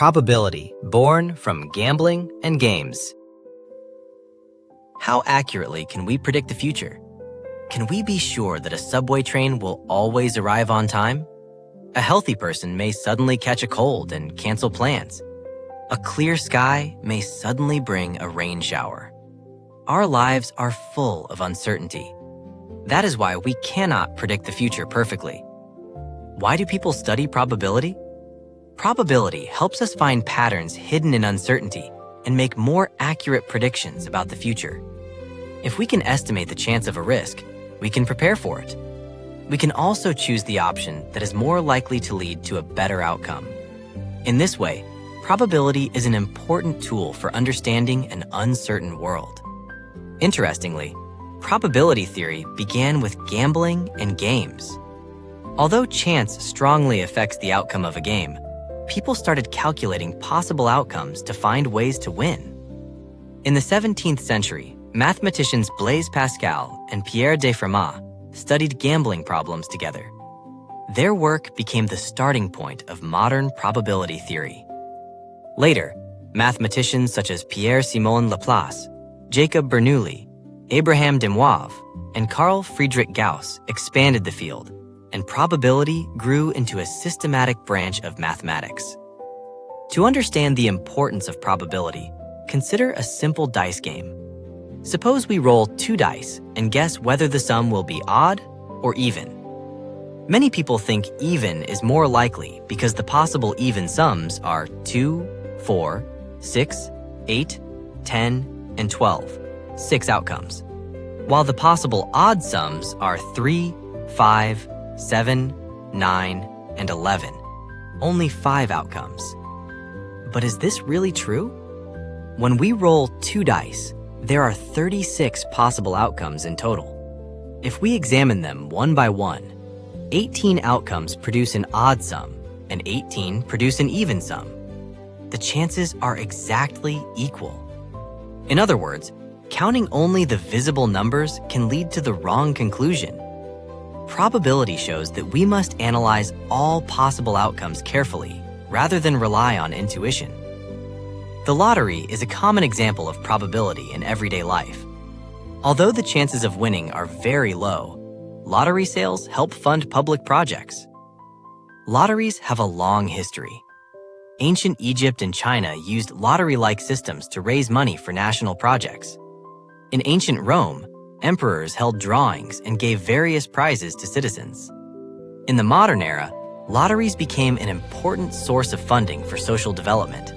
Probability, born from gambling and games. How accurately can we predict the future? Can we be sure that a subway train will always arrive on time? A healthy person may suddenly catch a cold and cancel plans. A clear sky may suddenly bring a rain shower. Our lives are full of uncertainty. That is why we cannot predict the future perfectly. Why do people study probability? Probability helps us find patterns hidden in uncertainty and make more accurate predictions about the future. If we can estimate the chance of a risk, we can prepare for it. We can also choose the option that is more likely to lead to a better outcome. In this way, probability is an important tool for understanding an uncertain world. Interestingly, probability theory began with gambling and games. Although chance strongly affects the outcome of a game, people started calculating possible outcomes to find ways to win. In the 17th century, mathematicians Blaise Pascal and Pierre de Fermat studied gambling problems together. Their work became the starting point of modern probability theory. Later, mathematicians such as Pierre-Simon Laplace, Jacob Bernoulli, Abraham Demoivre, and Carl Friedrich Gauss expanded the field, and probability grew into a systematic branch of mathematics. To understand the importance of probability, consider a simple dice game. Suppose we roll 2 dice and guess whether the sum will be odd or even. Many people think even is more likely because the possible even sums are 2, 4, 6, 8, 10, and 12, 6 outcomes, while the possible odd sums are 3, 5, 7, 9, and 11, only 5 outcomes. But is this really true? When we roll 2 dice, there are 36 possible outcomes in total. If we examine them one by one, 18 outcomes produce an odd sum and 18 produce an even sum. The chances are exactly equal. In other words, counting only the visible numbers can lead to the wrong conclusion. Probability shows that we must analyze all possible outcomes carefully rather than rely on intuition. The lottery is a common example of probability in everyday life. Although the chances of winning are very low, lottery sales help fund public projects. Lotteries have a long history. Ancient Egypt and China used lottery-like systems to raise money for national projects. In ancient Rome, emperors held drawings and gave various prizes to citizens. In the modern era, lotteries became an important source of funding for social development.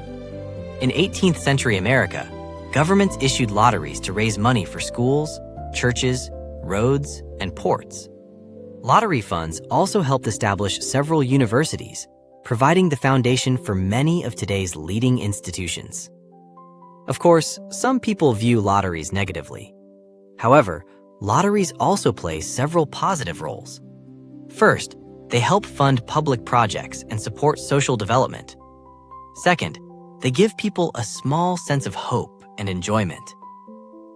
In 18th century America, governments issued lotteries to raise money for schools, churches, roads, and ports. Lottery funds also helped establish several universities, providing the foundation for many of today's leading institutions. Of course, some people view lotteries negatively. However, lotteries also play several positive roles. First, they help fund public projects and support social development. Second, they give people a small sense of hope and enjoyment.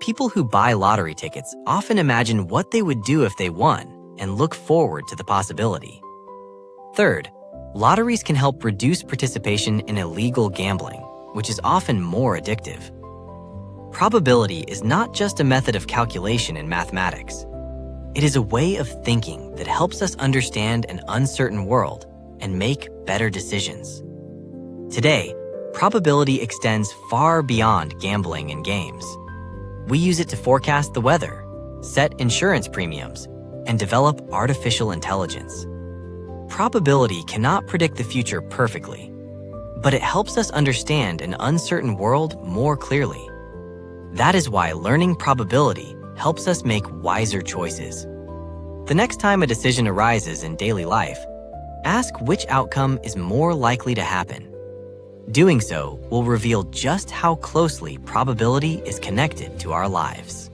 People who buy lottery tickets often imagine what they would do if they won and look forward to the possibility. Third, lotteries can help reduce participation in illegal gambling, which is often more addictive. Probability is not just a method of calculation in mathematics. It is a way of thinking that helps us understand an uncertain world and make better decisions. Today, probability extends far beyond gambling and games. We use it to forecast the weather, set insurance premiums, and develop artificial intelligence. Probability cannot predict the future perfectly, but it helps us understand an uncertain world more clearly. That is why learning probability helps us make wiser choices. The next time a decision arises in daily life, ask which outcome is more likely to happen. Doing so will reveal just how closely probability is connected to our lives.